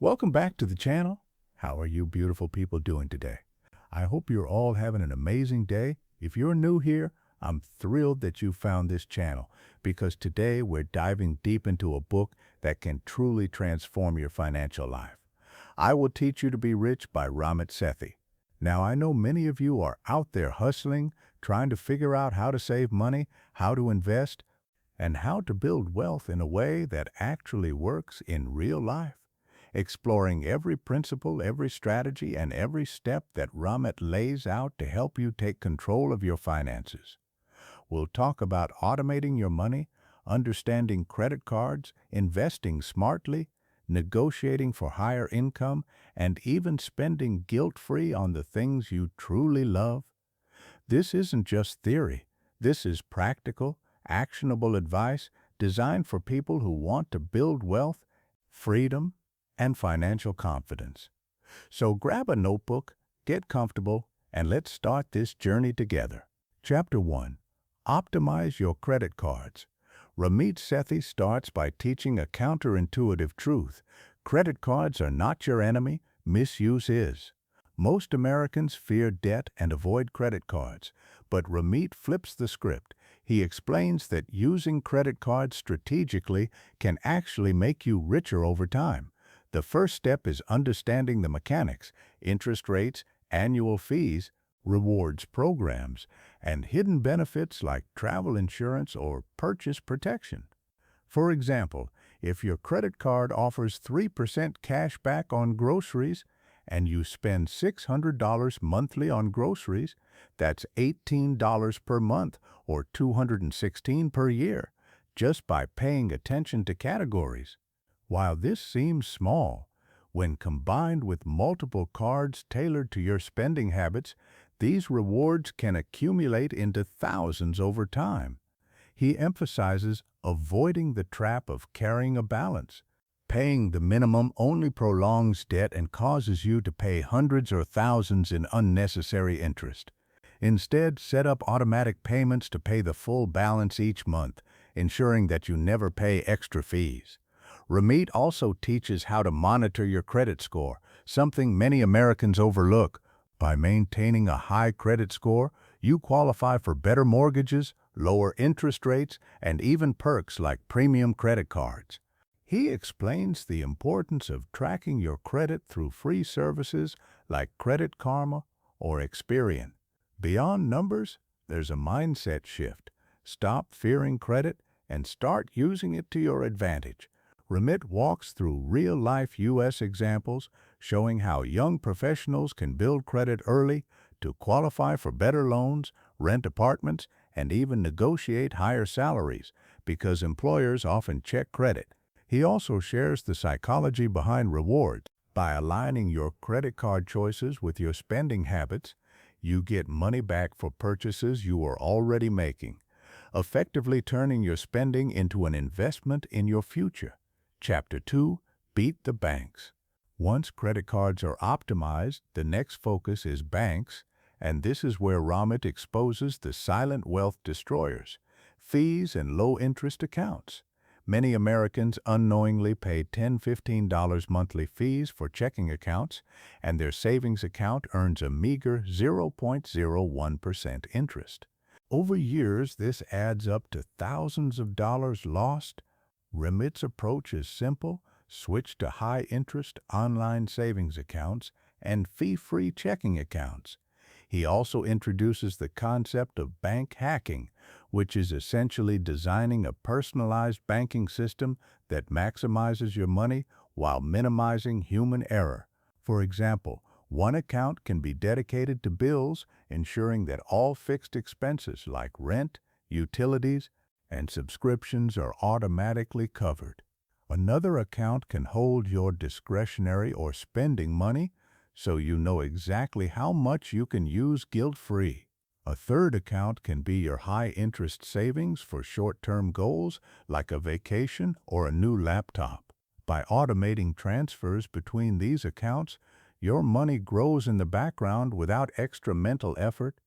Welcome back to the channel. How are you beautiful people doing today? I hope you're all having an amazing day. If you're new here, I'm thrilled that you found this channel because today we're diving deep into a book that can truly transform your financial life. I Will Teach You to Be Rich by Ramit Sethi. Now, I know many of you are out there hustling, trying to figure out how to save money, how to invest, and how to build wealth in a way that actually works in real life. Exploring every principle, every strategy, and every step that Ramit lays out to help you take control of your finances. We'll talk about automating your money, understanding credit cards, investing smartly, negotiating for higher income, and even spending guilt-free on the things you truly love. This isn't just theory. This is practical, actionable advice designed for people who want to build wealth, freedom, and financial confidence. So grab a notebook, get comfortable, and let's start this journey together. Chapter 1. Optimize your credit cards. Ramit Sethi starts by teaching a counterintuitive truth. Credit cards are not your enemy, misuse is. Most Americans fear debt and avoid credit cards, but Ramit flips the script. He explains that using credit cards strategically can actually make you richer over time. The first step is understanding the mechanics, interest rates, annual fees, rewards programs, and hidden benefits like travel insurance or purchase protection. For example, if your credit card offers 3% cash back on groceries and you spend $600 monthly on groceries, that's $18 per month or $216 per year, just by paying attention to categories. While this seems small, when combined with multiple cards tailored to your spending habits, these rewards can accumulate into thousands over time. He emphasizes avoiding the trap of carrying a balance. Paying the minimum only prolongs debt and causes you to pay hundreds or thousands in unnecessary interest. Instead, set up automatic payments to pay the full balance each month, ensuring that you never pay extra fees. Ramit also teaches how to monitor your credit score, something many Americans overlook. By maintaining a high credit score, you qualify for better mortgages, lower interest rates, and even perks like premium credit cards. He explains the importance of tracking your credit through free services like Credit Karma or Experian. Beyond numbers, there's a mindset shift. Stop fearing credit and start using it to your advantage. Ramit walks through real-life U.S. examples showing how young professionals can build credit early to qualify for better loans, rent apartments, and even negotiate higher salaries because employers often check credit. He also shares the psychology behind rewards. By aligning your credit card choices with your spending habits, you get money back for purchases you are already making, effectively turning your spending into an investment in your future. Chapter 2. Beat the banks. Once credit cards are optimized, the next focus is banks, and this is where Ramit exposes the silent wealth destroyers, fees and low-interest accounts. Many Americans unknowingly pay $10–15 monthly fees for checking accounts, and their savings account earns a meager 0.01% interest. Over years, this adds up to thousands of dollars lost. Ramit's approach is simple: switch to high-interest online savings accounts and fee-free checking accounts. He also introduces the concept of bank hacking, which is essentially designing a personalized banking system that maximizes your money while minimizing human error. For example, one account can be dedicated to bills, ensuring that all fixed expenses like rent, utilities, and subscriptions are automatically covered. Another account can hold your discretionary or spending money, so you know exactly how much you can use guilt-free. A third account can be your high-interest savings for short-term goals like a vacation or a new laptop. By automating transfers between these accounts, your money grows in the background without extra mental effort.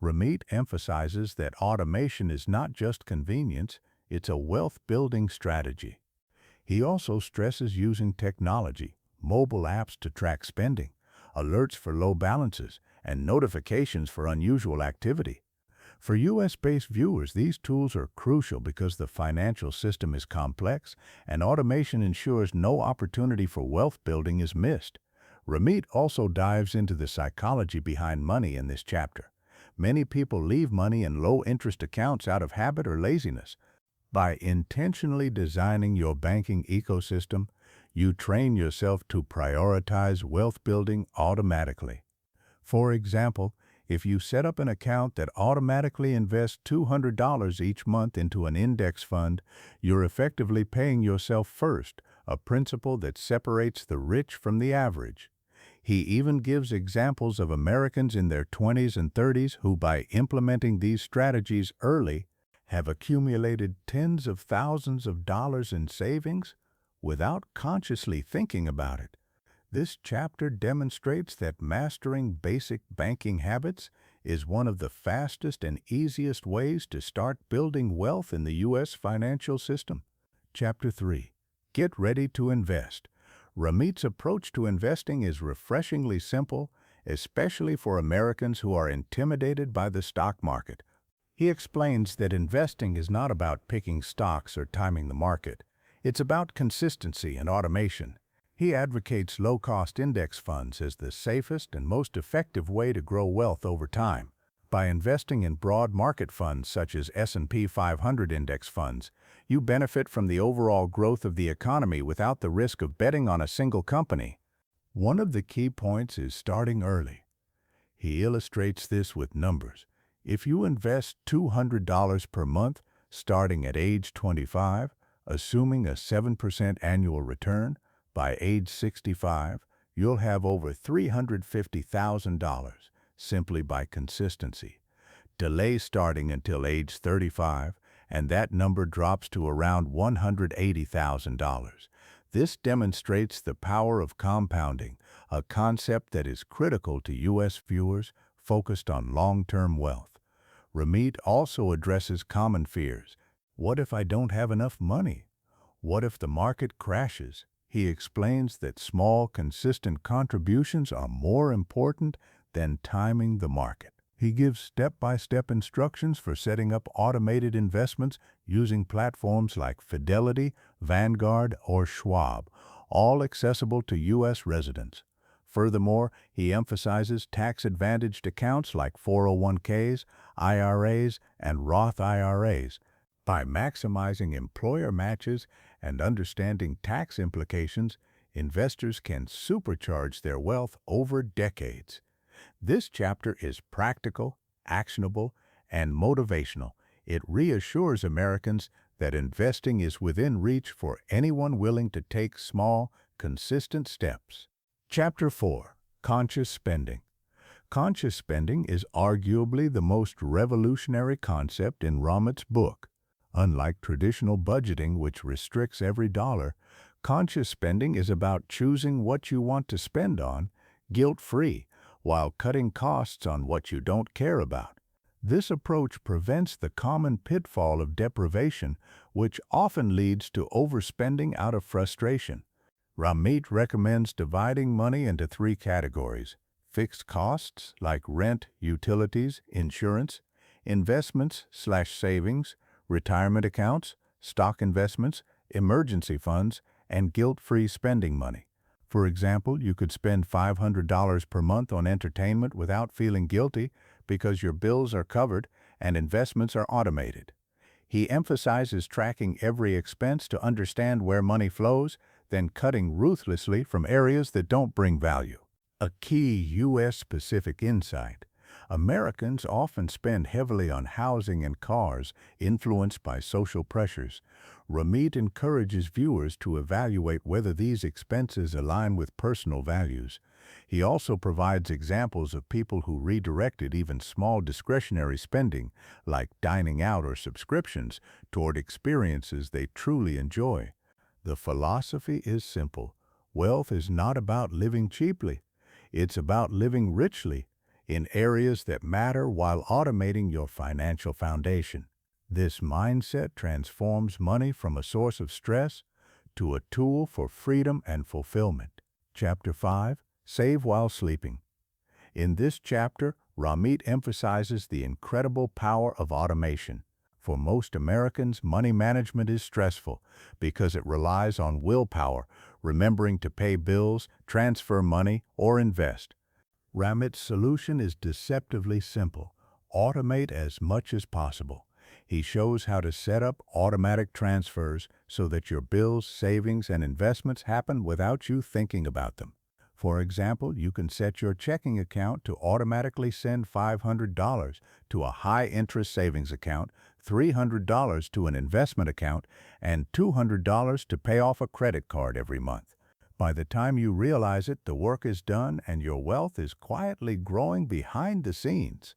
Ramit emphasizes that automation is not just convenience, it's a wealth-building strategy. He also stresses using technology, mobile apps to track spending, alerts for low balances, and notifications for unusual activity. For U.S.-based viewers, these tools are crucial because the financial system is complex and automation ensures no opportunity for wealth building is missed. Ramit also dives into the psychology behind money in this chapter. Many people leave money in low-interest accounts out of habit or laziness. By intentionally designing your banking ecosystem, you train yourself to prioritize wealth building automatically. For example, if you set up an account that automatically invests $200 each month into an index fund, you're effectively paying yourself first, a principle that separates the rich from the average. He even gives examples of Americans in their 20s and 30s who, by implementing these strategies early, have accumulated tens of thousands of dollars in savings without consciously thinking about it. This chapter demonstrates that mastering basic banking habits is one of the fastest and easiest ways to start building wealth in the U.S. financial system. Chapter 3. Get ready to invest. Ramit's approach to investing is refreshingly simple, especially for Americans who are intimidated by the stock market. He explains that investing is not about picking stocks or timing the market. It's about consistency and automation. He advocates low-cost index funds as the safest and most effective way to grow wealth over time. By investing in broad market funds such as S&P 500 index funds, you benefit from the overall growth of the economy without the risk of betting on a single company. One of the key points is starting early. He illustrates this with numbers. If you invest $200 per month starting at age 25, assuming a 7% annual return, by age 65, you'll have over $350,000 simply by consistency. Delay starting until age 35, and that number drops to around $180,000. This demonstrates the power of compounding, a concept that is critical to U.S. viewers focused on long-term wealth. Ramit also addresses common fears. What if I don't have enough money? What if the market crashes? He explains that small, consistent contributions are more important than timing the market. He gives step-by-step instructions for setting up automated investments using platforms like Fidelity, Vanguard, or Schwab, all accessible to U.S. residents. Furthermore, he emphasizes tax-advantaged accounts like 401ks, IRAs, and Roth IRAs. By maximizing employer matches and understanding tax implications, investors can supercharge their wealth over decades. This chapter is practical, actionable, and motivational. It reassures Americans that investing is within reach for anyone willing to take small, consistent steps. Chapter 4. Conscious Spending. Conscious spending is arguably the most revolutionary concept in Ramit's book. Unlike traditional budgeting, which restricts every dollar, conscious spending is about choosing what you want to spend on, guilt-free, while cutting costs on what you don't care about. This approach prevents the common pitfall of deprivation, which often leads to overspending out of frustration. Ramit recommends dividing money into 3 categories: fixed costs like rent, utilities, insurance, investments/savings, retirement accounts, stock investments, emergency funds, and guilt-free spending money. For example, you could spend $500 per month on entertainment without feeling guilty because your bills are covered and investments are automated. He emphasizes tracking every expense to understand where money flows, then cutting ruthlessly from areas that don't bring value. A key U.S.-specific insight: Americans often spend heavily on housing and cars, influenced by social pressures. Ramit encourages viewers to evaluate whether these expenses align with personal values. He also provides examples of people who redirected even small discretionary spending, like dining out or subscriptions, toward experiences they truly enjoy. The philosophy is simple. Wealth is not about living cheaply. It's about living richly in areas that matter while automating your financial foundation. This mindset transforms money from a source of stress to a tool for freedom and fulfillment. Chapter 5, Save While Sleeping. In this chapter, Ramit emphasizes the incredible power of automation. For most Americans, money management is stressful because it relies on willpower, remembering to pay bills, transfer money, or invest. Ramit's solution is deceptively simple. Automate as much as possible. He shows how to set up automatic transfers so that your bills, savings, and investments happen without you thinking about them. For example, you can set your checking account to automatically send $500 to a high-interest savings account, $300 to an investment account, and $200 to pay off a credit card every month. By the time you realize it, the work is done and your wealth is quietly growing behind the scenes.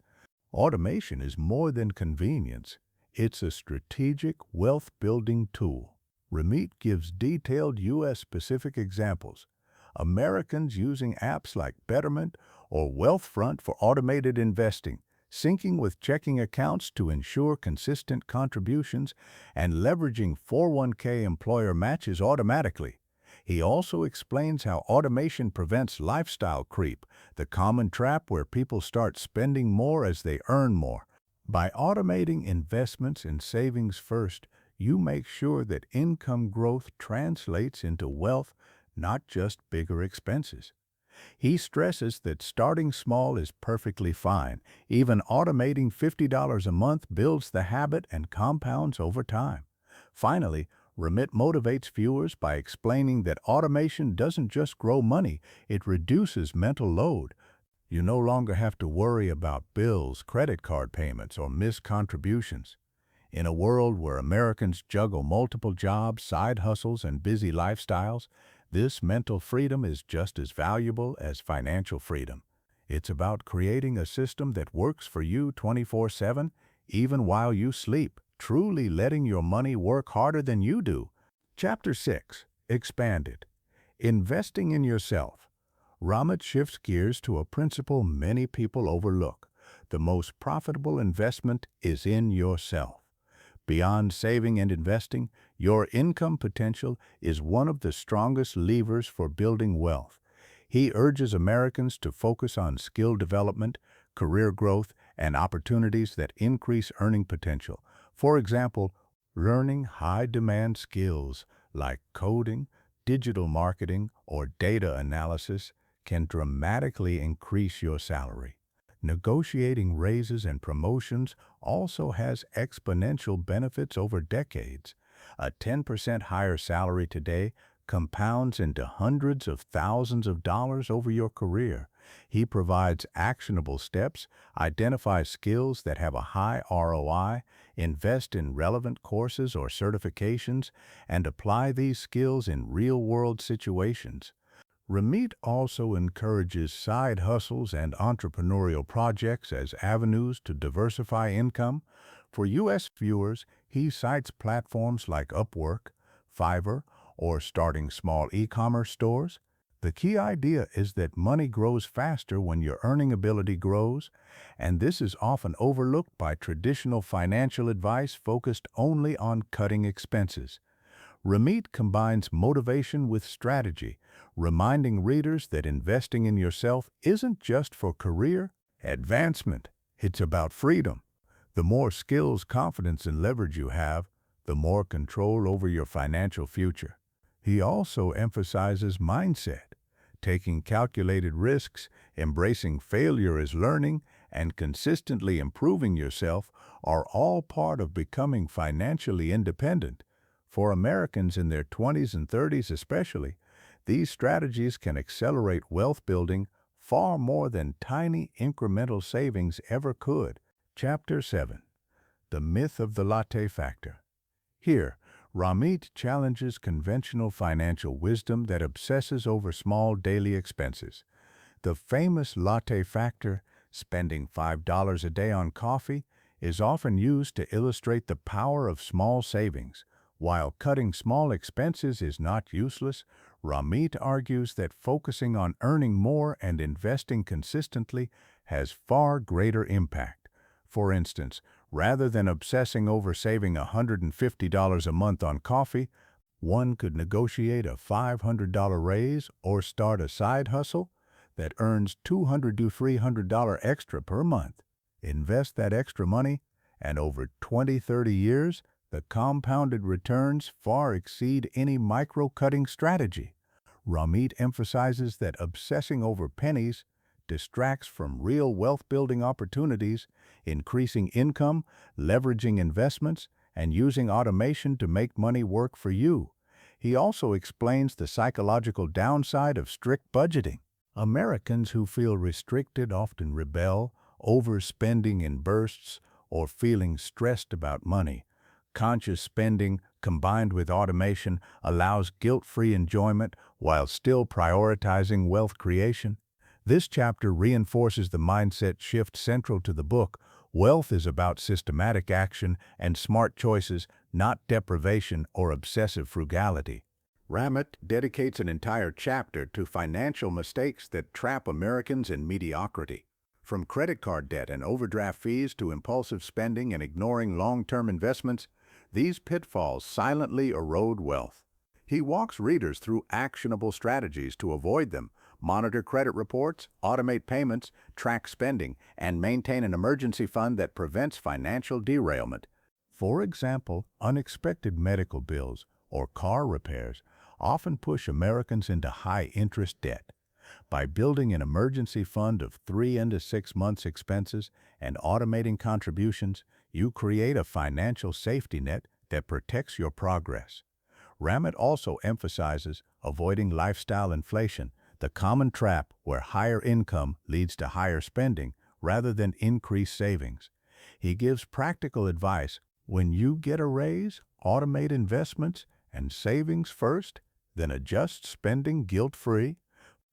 Automation is more than convenience. It's a strategic wealth-building tool. Ramit gives detailed U.S.-specific examples. Americans using apps like Betterment or Wealthfront for automated investing, syncing with checking accounts to ensure consistent contributions, and leveraging 401k employer matches automatically. He also explains how automation prevents lifestyle creep, the common trap where people start spending more as they earn more. By automating investments and savings first, you make sure that income growth translates into wealth, not just bigger expenses. He stresses that starting small is perfectly fine. Even automating $50 a month builds the habit and compounds over time. Finally, Ramit motivates viewers by explaining that automation doesn't just grow money, it reduces mental load. You no longer have to worry about bills, credit card payments, or missed contributions. In a world where Americans juggle multiple jobs, side hustles, and busy lifestyles, this mental freedom is just as valuable as financial freedom. It's about creating a system that works for you 24/7, even while you sleep, truly letting your money work harder than you do. Chapter 6, Expanded. Investing in yourself. Ramit shifts gears to a principle many people overlook. The most profitable investment is in yourself. Beyond saving and investing, your income potential is one of the strongest levers for building wealth. He urges Americans to focus on skill development, career growth, and opportunities that increase earning potential. For example, learning high-demand skills like coding, digital marketing, or data analysis can dramatically increase your salary. Negotiating raises and promotions also has exponential benefits over decades. A 10% higher salary today compounds into hundreds of thousands of dollars over your career. He provides actionable steps, identifies skills that have a high ROI, invest in relevant courses or certifications, and apply these skills in real-world situations. Ramit also encourages side hustles and entrepreneurial projects as avenues to diversify income. For U.S. viewers, he cites platforms like Upwork, Fiverr, or starting small e-commerce stores. The key idea is that money grows faster when your earning ability grows, and this is often overlooked by traditional financial advice focused only on cutting expenses. Ramit combines motivation with strategy, reminding readers that investing in yourself isn't just for career advancement, it's about freedom. The more skills, confidence, and leverage you have, the more control over your financial future. He also emphasizes mindset. Taking calculated risks, embracing failure as learning, and consistently improving yourself are all part of becoming financially independent. For Americans in their 20s and 30s especially, these strategies can accelerate wealth building far more than tiny incremental savings ever could. Chapter 7. The Myth of the Latte Factor. Here, Ramit challenges conventional financial wisdom that obsesses over small daily expenses. The famous latte factor, spending $5 a day on coffee, is often used to illustrate the power of small savings. While cutting small expenses is not useless, Ramit argues that focusing on earning more and investing consistently has far greater impact. For instance, rather than obsessing over saving $150 a month on coffee, One could negotiate a $500 raise or start a side hustle that earns $200 to $300 extra per month. Invest that extra money, and over 20-30 years, the compounded returns far exceed any micro-cutting strategy. Ramit emphasizes that obsessing over pennies distracts from real wealth-building opportunities, increasing income, leveraging investments, and using automation to make money work for you. He also explains the psychological downside of strict budgeting. Americans who feel restricted often rebel, overspending in bursts, or feeling stressed about money. Conscious spending, combined with automation, allows guilt-free enjoyment while still prioritizing wealth creation. This chapter reinforces the mindset shift central to the book. Wealth is about systematic action and smart choices, not deprivation or obsessive frugality. Ramit dedicates an entire chapter to financial mistakes that trap Americans in mediocrity. From credit card debt and overdraft fees to impulsive spending and ignoring long-term investments, these pitfalls silently erode wealth. He walks readers through actionable strategies to avoid them: monitor credit reports, automate payments, track spending, and maintain an emergency fund that prevents financial derailment. For example, unexpected medical bills or car repairs often push Americans into high-interest debt. By building an emergency fund of 3 to 6 months' expenses and automating contributions, you create a financial safety net that protects your progress. Ramit also emphasizes avoiding lifestyle inflation, the common trap where higher income leads to higher spending rather than increased savings. He gives practical advice: when you get a raise, automate investments and savings first, then adjust spending guilt-free.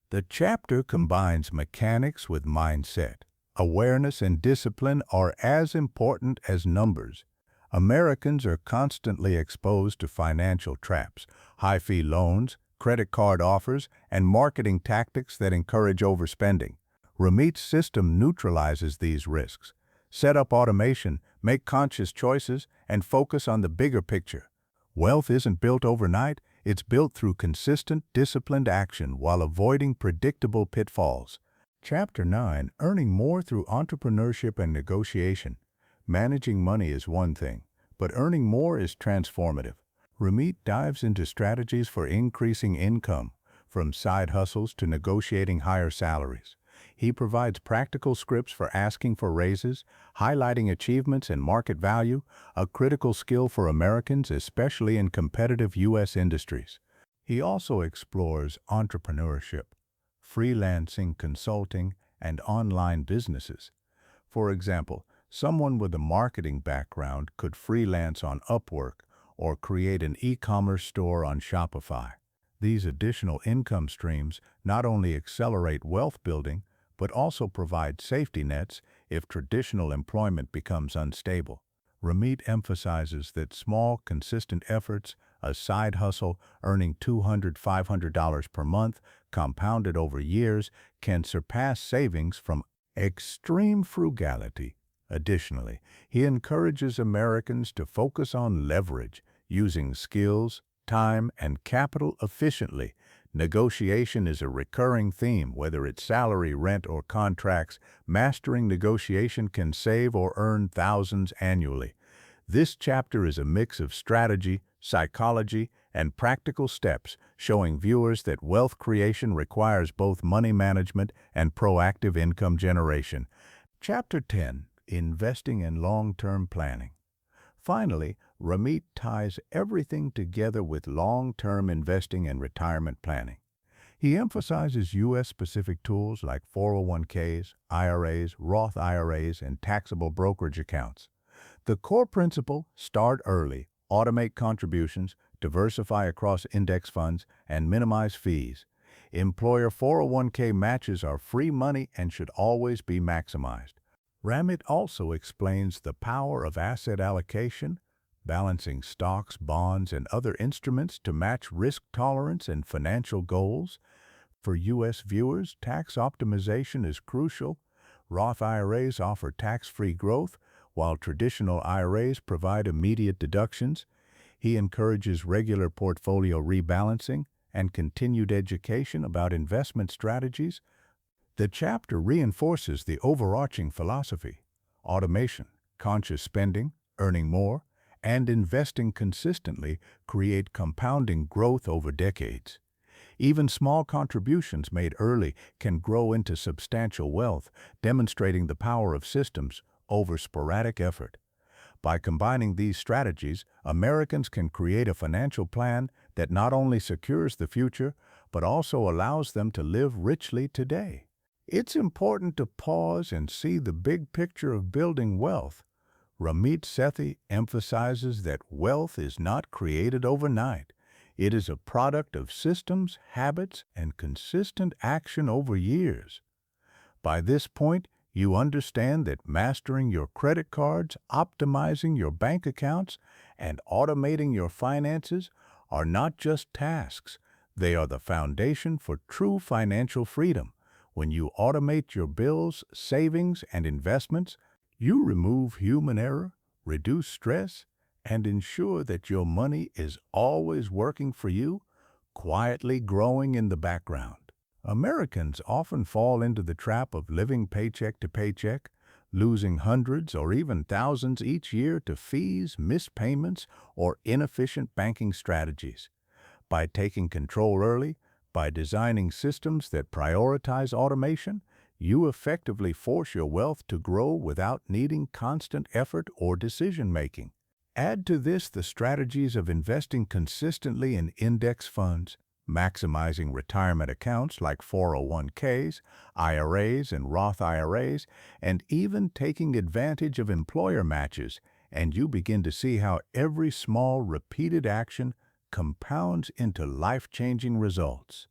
The chapter combines mechanics with mindset. Awareness and discipline are as important as numbers. Americans are constantly exposed to financial traps, high-fee loans, credit card offers, and marketing tactics that encourage overspending. Ramit's system neutralizes these risks. Set up automation, make conscious choices, and focus on the bigger picture. Wealth isn't built overnight, it's built through consistent, disciplined action while avoiding predictable pitfalls. Chapter 9: Earning More Through Entrepreneurship and Negotiation. Managing money is one thing, but earning more is transformative. Ramit dives into strategies for increasing income, from side hustles to negotiating higher salaries. He provides practical scripts for asking for raises, highlighting achievements and market value, a critical skill for Americans, especially in competitive U.S. industries. He also explores entrepreneurship, freelancing, consulting, and online businesses. For example, someone with a marketing background could freelance on Upwork or create an e-commerce store on Shopify. These additional income streams not only accelerate wealth building, but also provide safety nets if traditional employment becomes unstable. Ramit emphasizes that small, consistent efforts, a side hustle earning $200 to $500 per month, compounded over years, can surpass savings from extreme frugality. Additionally, he encourages Americans to focus on leverage, using skills, time, and capital efficiently. Negotiation is a recurring theme, whether it's salary, rent, or contracts. Mastering negotiation can save or earn thousands annually. This chapter is a mix of strategy, psychology, and practical steps, showing viewers that wealth creation requires both money management and proactive income generation. Chapter 10: Investing and Long-Term Planning. Finally, Ramit ties everything together with long-term investing and retirement planning. He emphasizes U.S.-specific tools like 401ks, IRAs, Roth IRAs, and taxable brokerage accounts. The core principle: start early, automate contributions, diversify across index funds, and minimize fees. Employer 401k matches are free money and should always be maximized. Ramit also explains the power of asset allocation, balancing stocks, bonds, and other instruments to match risk tolerance and financial goals. For U.S. viewers, tax optimization is crucial. Roth IRAs offer tax-free growth, while traditional IRAs provide immediate deductions. He encourages regular portfolio rebalancing and continued education about investment strategies. The chapter reinforces the overarching philosophy: automation, conscious spending, earning more, and investing consistently create compounding growth over decades. Even small contributions made early can grow into substantial wealth, demonstrating the power of systems over sporadic effort. By combining these strategies, Americans can create a financial plan that not only secures the future, but also allows them to live richly today. It's important to pause and see the big picture of building wealth. Ramit Sethi emphasizes that wealth is not created overnight. It is a product of systems, habits, and consistent action over years. By this point, you understand that mastering your credit cards, optimizing your bank accounts, and automating your finances are not just tasks. They are the foundation for true financial freedom. When you automate your bills, savings, and investments, you remove human error, reduce stress, and ensure that your money is always working for you, quietly growing in the background. Americans often fall into the trap of living paycheck to paycheck, losing hundreds or even thousands each year to fees, missed payments, or inefficient banking strategies. By taking control early, by designing systems that prioritize automation, you effectively force your wealth to grow without needing constant effort or decision-making. Add to this the strategies of investing consistently in index funds, maximizing retirement accounts like 401ks, IRAs, and Roth IRAs, and even taking advantage of employer matches, and you begin to see how every small, repeated action compounds into life-changing results.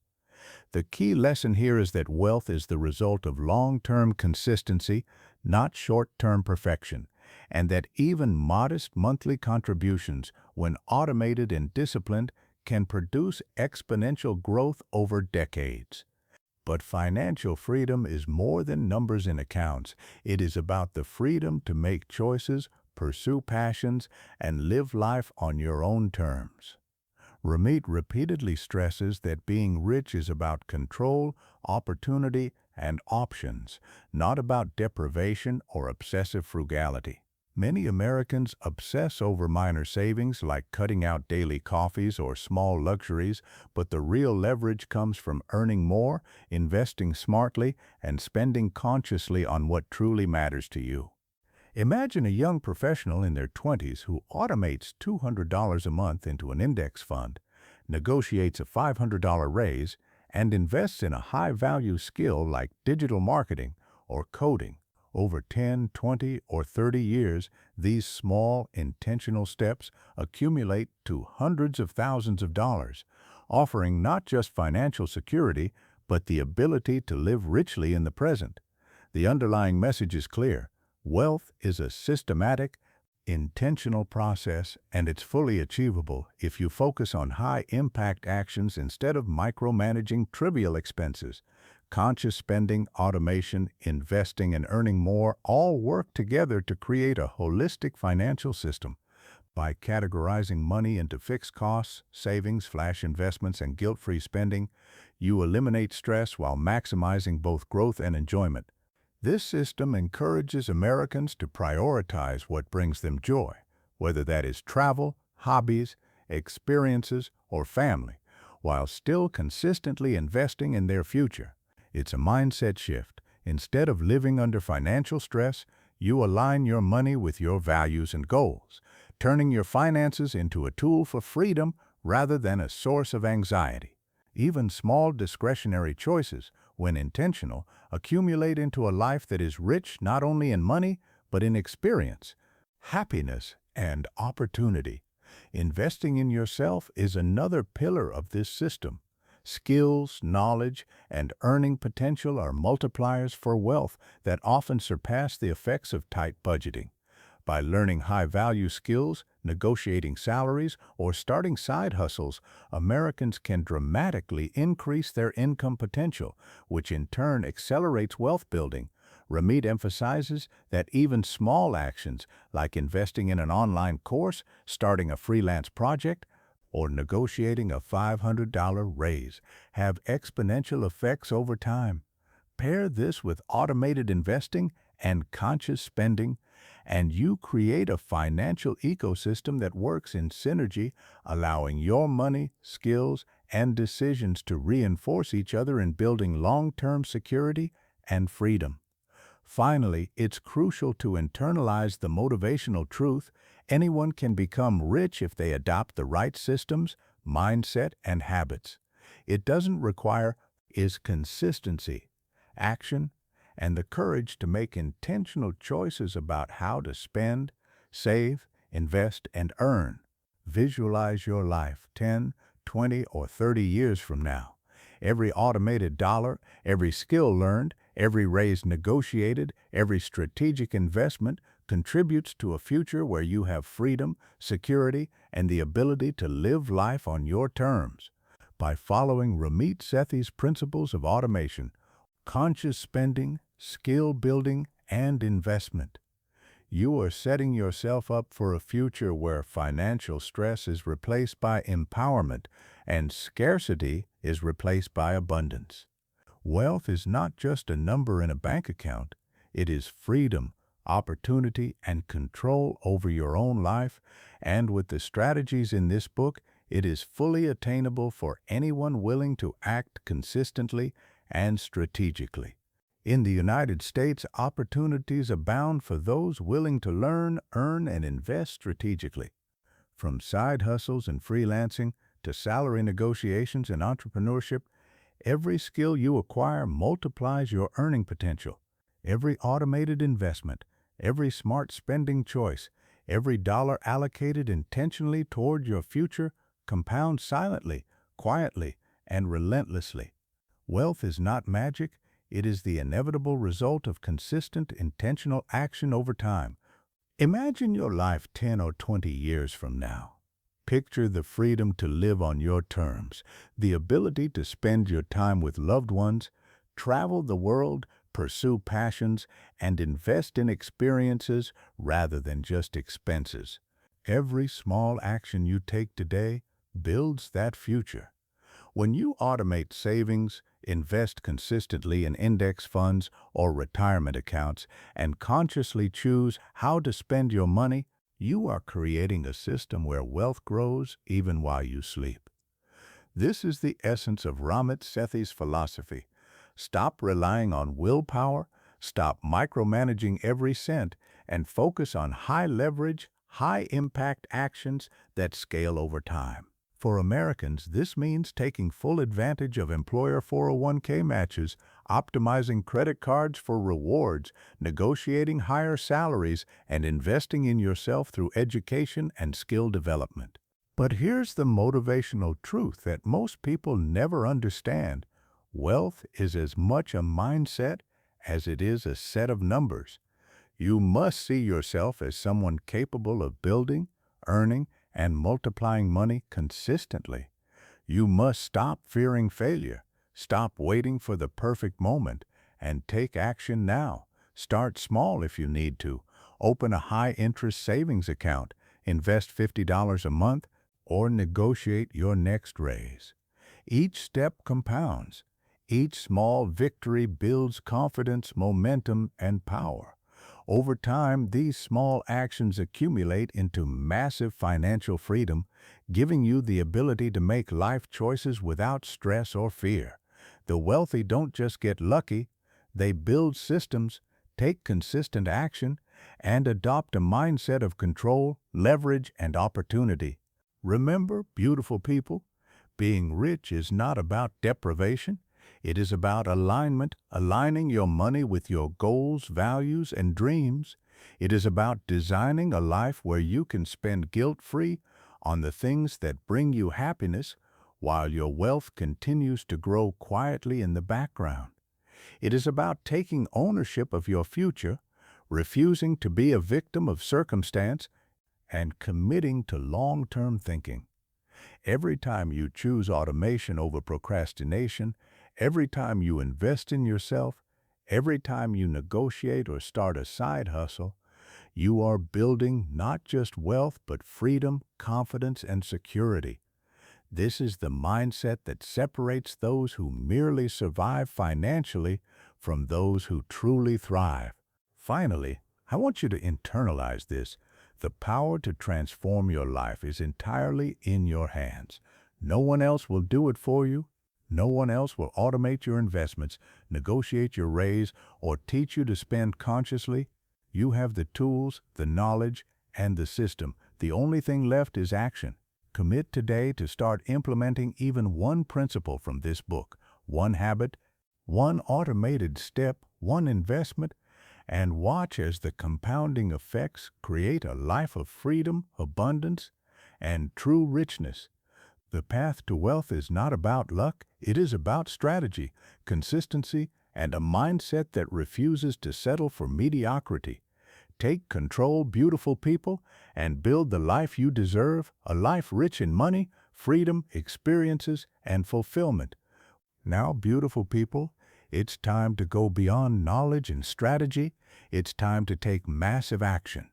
The key lesson here is that wealth is the result of long-term consistency, not short-term perfection, and that even modest monthly contributions, when automated and disciplined, can produce exponential growth over decades. But financial freedom is more than numbers in accounts. It is about the freedom to make choices, pursue passions, and live life on your own terms. Ramit repeatedly stresses that being rich is about control, opportunity, and options, not about deprivation or obsessive frugality. Many Americans obsess over minor savings like cutting out daily coffees or small luxuries, but the real leverage comes from earning more, investing smartly, and spending consciously on what truly matters to you. Imagine a young professional in their 20s who automates $200 a month into an index fund, negotiates a $500 raise, and invests in a high-value skill like digital marketing or coding. Over 10, 20, or 30 years, these small, intentional steps accumulate to hundreds of thousands of dollars, offering not just financial security, but the ability to live richly in the present. The underlying message is clear. Wealth is a systematic, intentional process, and it's fully achievable if you focus on high-impact actions instead of micromanaging trivial expenses. Conscious spending, automation, investing, and earning more all work together to create a holistic financial system. By categorizing money into fixed costs, savings, flash investments, and guilt-free spending, you eliminate stress while maximizing both growth and enjoyment. This system encourages Americans to prioritize what brings them joy, whether that is travel, hobbies, experiences, or family, while still consistently investing in their future. It's a mindset shift. Instead of living under financial stress, you align your money with your values and goals, turning your finances into a tool for freedom rather than a source of anxiety. Even small discretionary choices, when intentional, accumulate into a life that is rich not only in money, but in experience, happiness, and opportunity. Investing in yourself is another pillar of this system. Skills, knowledge, and earning potential are multipliers for wealth that often surpass the effects of tight budgeting. By learning high-value skills, negotiating salaries, or starting side hustles, Americans can dramatically increase their income potential, which in turn accelerates wealth building. Ramit emphasizes that even small actions like investing in an online course, starting a freelance project, or negotiating a $500 raise have exponential effects over time. Pair this with automated investing and conscious spending, and you create a financial ecosystem that works in synergy, allowing your money, skills, and decisions to reinforce each other in building long-term security and freedom. Finally, it's crucial to internalize the motivational truth: anyone can become rich if they adopt the right systems, mindset, and habits. It doesn't require is consistency, action, and the courage to make intentional choices about how to spend, save, invest, and earn. Visualize your life 10, 20, or 30 years from now. Every automated dollar, every skill learned, every raise negotiated, every strategic investment contributes to a future where you have freedom, security, and the ability to live life on your terms. By following Ramit Sethi's principles of automation, conscious spending, skill building, and investment, you are setting yourself up for a future where financial stress is replaced by empowerment and scarcity is replaced by abundance. Wealth is not just a number in a bank account. It is freedom, opportunity, and control over your own life. And with the strategies in this book, it is fully attainable for anyone willing to act consistently and strategically. In the United States, opportunities abound for those willing to learn, earn, and invest strategically. From side hustles and freelancing to salary negotiations and entrepreneurship, every skill you acquire multiplies your earning potential. Every automated investment, every smart spending choice, every dollar allocated intentionally toward your future compounds silently, quietly, and relentlessly. Wealth is not magic. It is the inevitable result of consistent, intentional action over time. Imagine your life 10 or 20 years from now. Picture the freedom to live on your terms, the ability to spend your time with loved ones, travel the world, pursue passions, and invest in experiences rather than just expenses. Every small action you take today builds that future. When you automate savings, invest consistently in index funds or retirement accounts, and consciously choose how to spend your money, you are creating a system where wealth grows even while you sleep. This is the essence of Ramit Sethi's philosophy. Stop relying on willpower, stop micromanaging every cent, and focus on high-leverage, high-impact actions that scale over time. For Americans, this means taking full advantage of employer 401k matches, optimizing credit cards for rewards, negotiating higher salaries, and investing in yourself through education and skill development. But here's the motivational truth that most people never understand. Wealth is as much a mindset as it is a set of numbers. You must see yourself as someone capable of building, earning, and multiplying money consistently. You must stop fearing failure, stop waiting for the perfect moment, and take action now. Start small if you need to. Open a high-interest savings account, invest $50 a month, or negotiate your next raise. Each step compounds. Each small victory builds confidence, momentum, and power. Over time, these small actions accumulate into massive financial freedom, giving you the ability to make life choices without stress or fear. The wealthy don't just get lucky, they build systems, take consistent action, and adopt a mindset of control, leverage, and opportunity. Remember, beautiful people, being rich is not about deprivation. It is about alignment, aligning your money with your goals, values, and dreams. It is about designing a life where you can spend guilt-free on the things that bring you happiness while your wealth continues to grow quietly in the background. It is about taking ownership of your future, refusing to be a victim of circumstance, and committing to long-term thinking. Every time you choose automation over procrastination, every time you invest in yourself, Every time you negotiate or start a side hustle, you are building not just wealth, but freedom, confidence, and security. This is the mindset that separates those who merely survive financially from those who truly thrive. Finally, I want you to internalize this. The power to transform your life is entirely in your hands. No one else will do it for you. No one else will automate your investments, negotiate your raise, or teach you to spend consciously. You have the tools, the knowledge, and the system. The only thing left is action. Commit today to start implementing even one principle from this book, one habit, one automated step, one investment, and watch as the compounding effects create a life of freedom, abundance, and true richness. The path to wealth is not about luck, it is about strategy, consistency, and a mindset that refuses to settle for mediocrity. Take control, beautiful people, and build the life you deserve, a life rich in money, freedom, experiences, and fulfillment. Now, beautiful people, it's time to go beyond knowledge and strategy. It's time to take massive action.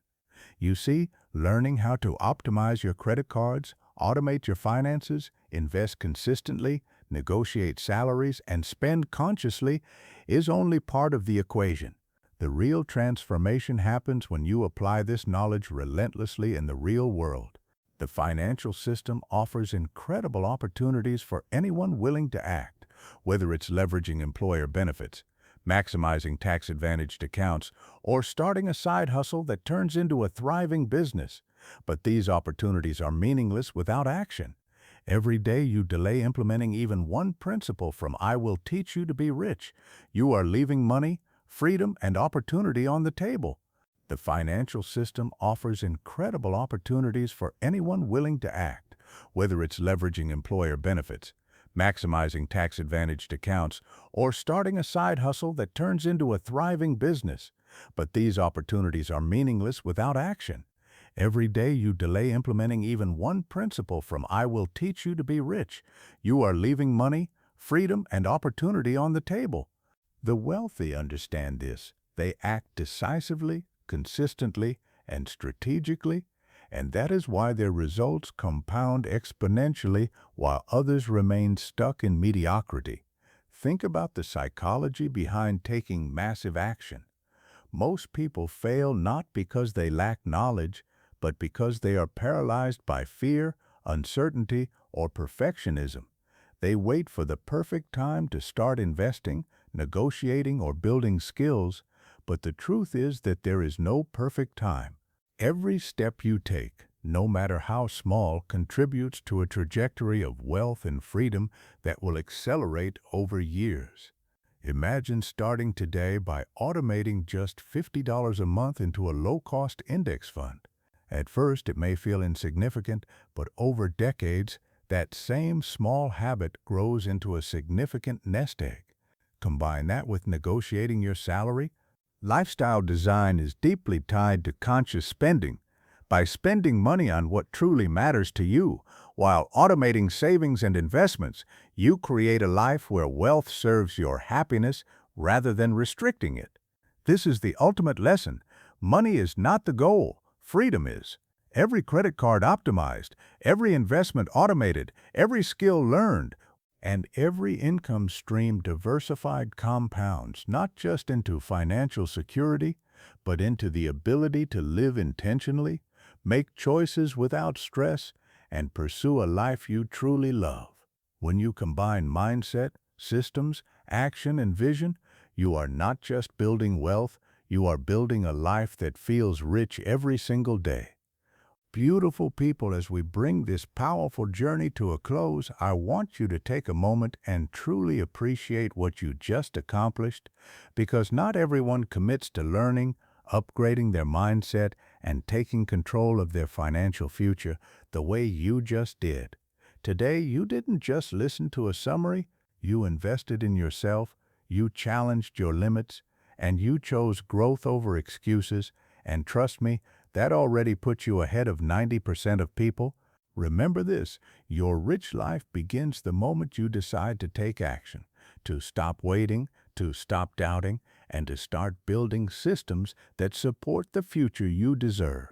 You see, learning how to optimize your credit cards, automate your finances, invest consistently, negotiate salaries, and spend consciously is only part of the equation. The real transformation happens when you apply this knowledge relentlessly in the real world. The financial system offers incredible opportunities for anyone willing to act, whether it's leveraging employer benefits, maximizing tax-advantaged accounts, or starting a side hustle that turns into a thriving business. But these opportunities are meaningless without action. Every day you delay implementing even one principle from "I will teach you to be rich," you are leaving money, freedom, and opportunity on the table. The financial system offers incredible opportunities for anyone willing to act, whether it's leveraging employer benefits, maximizing tax-advantaged accounts, or starting a side hustle that turns into a thriving business. But these opportunities are meaningless without action. Every day you delay implementing even one principle from "I will teach you to be rich," you are leaving money, freedom, and opportunity on the table. The wealthy understand this. They act decisively, consistently, and strategically, and that is why their results compound exponentially while others remain stuck in mediocrity. Think about the psychology behind taking massive action. Most people fail not because they lack knowledge, but because they are paralyzed by fear, uncertainty, or perfectionism. They wait for the perfect time to start investing, negotiating, or building skills, but the truth is that there is no perfect time. Every step you take, no matter how small, contributes to a trajectory of wealth and freedom that will accelerate over years. Imagine starting today by automating just $50 a month into a low-cost index fund. At first, it may feel insignificant, but over decades, that same small habit grows into a significant nest egg. Combine that with negotiating your salary. Lifestyle design is deeply tied to conscious spending. By spending money on what truly matters to you, while automating savings and investments, you create a life where wealth serves your happiness rather than restricting it. This is the ultimate lesson. Money is not the goal. Freedom is. Every credit card optimized, every investment automated, every skill learned, and every income stream diversified compounds not just into financial security, but into the ability to live intentionally, make choices without stress, and pursue a life you truly love. When you combine mindset, systems, action, and vision, you are not just building wealth, you are building a life that feels rich every single day. Beautiful people, as we bring this powerful journey to a close, I want you to take a moment and truly appreciate what you just accomplished, because not everyone commits to learning, upgrading their mindset, and taking control of their financial future the way you just did. Today, you didn't just listen to a summary, you invested in yourself, you challenged your limits, and you chose growth over excuses, and trust me, that already puts you ahead of 90% of people. Remember this, your rich life begins the moment you decide to take action, to stop waiting, to stop doubting and to start building systems that support the future you deserve.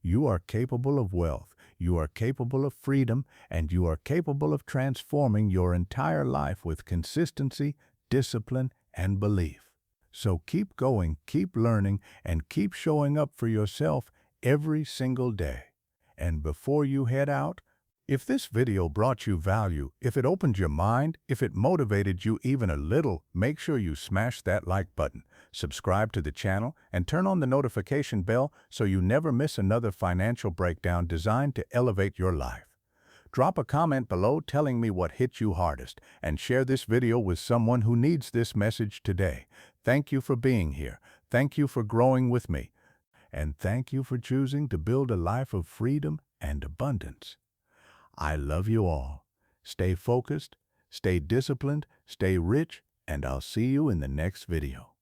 You are capable of wealth, you are capable of freedom, and you are capable of transforming your entire life with consistency, discipline, and belief. So keep going, keep learning, and keep showing up for yourself every single day. And before you head out, if this video brought you value, if it opened your mind, if it motivated you even a little, make sure you smash that like button, subscribe to the channel, and turn on the notification bell so you never miss another financial breakdown designed to elevate your life. Drop a comment below telling me what hit you hardest, and share this video with someone who needs this message today. Thank you for being here. Thank you for growing with me. And thank you for choosing to build a life of freedom and abundance. I love you all. Stay focused, stay disciplined, stay rich, and I'll see you in the next video.